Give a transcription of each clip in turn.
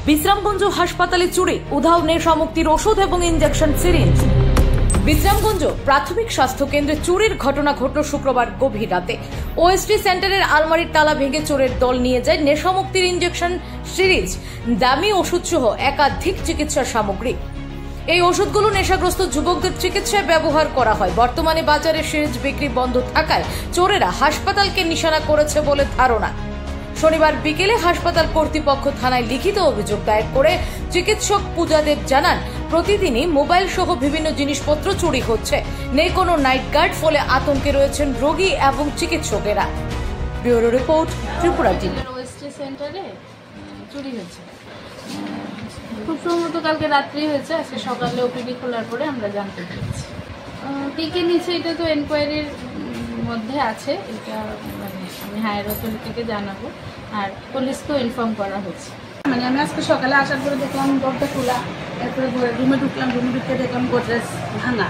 বিশ্রামগঞ্জ হাসপাতালে চুরি, উধাও নেশামুক্তির ওষুধ এবং ইনজেকশন সিরিঞ্জ। বিশ্রামগঞ্জ প্রাথমিক স্বাস্থ্য কেন্দ্রে চুরির ঘটনা ঘটল শুক্রবার গভীর রাতে। ওএসটি সেন্টারের আলমারির তালা ভেঙে চোরের দল নিয়ে যায় নেশামুক্তির ইনজেকশন সিরিঞ্জ, দামি ওষুধ সহ একাধিক চিকিৎসা সামগ্রী। এই ওষুধগুলো নেশাগ্রস্ত যুবকদের চিকিৎসায় ব্যবহার করা হয়। বর্তমানে বাজারে সিরিঞ্জ বিক্রি বন্ধ থাকায় চোরেরা হাসপাতালকে নিশানা করেছে বলে ধারণা। শনিবার বিকেলে হাসপাতাল কর্তৃপক্ষ থানায় লিখিত অভিযোগ দায়ের করে চিকিৎসক পূজা দেব জানান, প্রতিদিনই মোবাইল সহ বিভিন্ন জিনিসপত্র চুরি হচ্ছে, নেই কোনো নাইট গার্ড, ফলে আতঙ্কে রয়েছেন রোগী এবং চিকিৎসকেরা। Bureau report, Tripura TV. OST সেন্টারে চুরি হয়েছে, খুব সম্ভবত কালকে রাত্রি হয়েছে। আজকে সকালে ওপিডি খোলার পরে আমরা জানতে পেরেছি। টিকে নিচে, এটা তো এনকোয়ারির মধ্যে আছে, এটা মানে আমি হায়ার অথরিটিকে জানাবো, আর পুলিশকেও ইনফর্ম করা হয়েছে। মানে আমি আজকে সকালে আসার পরে দেখলাম দরজা খোলা, এরপরে রুমে ঢুকলাম, রুমে ঢুকতে দেখলাম গোদরেজ ভাঙা।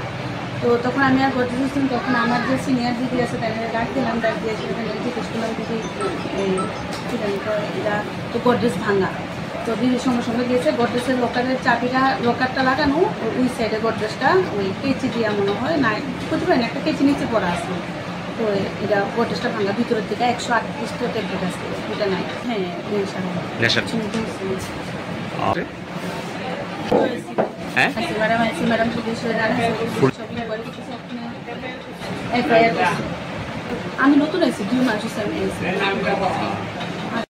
তো তখন আমি আর গোদরেজ ছিলাম, তখন আমার যে সিনিয়র দিদি আছে তাদের ডাক দিলাম, ডাক দিয়ে সেখানে জিজ্ঞেস করলাম দিদি এরা তো গোদরেজ ভাঙা। তো দিদির সঙ্গে সঙ্গে গিয়েছে, গোদরেজের লকারটা লাগানো ওই সাইডে, গোদরেজটা ওই কেচি দিয়া মনে হয় না, বুঝতে পারেন একটা কেচি নিচে পড়া আছে। তো এটা গোদরেজটা ভাঙা, ভিতরের দিকে 138টা ট্যাবলেট আছে, এটা নাই। হ্যাঁ, ম্যাডাম আমি নতুন আছি, 2 মাস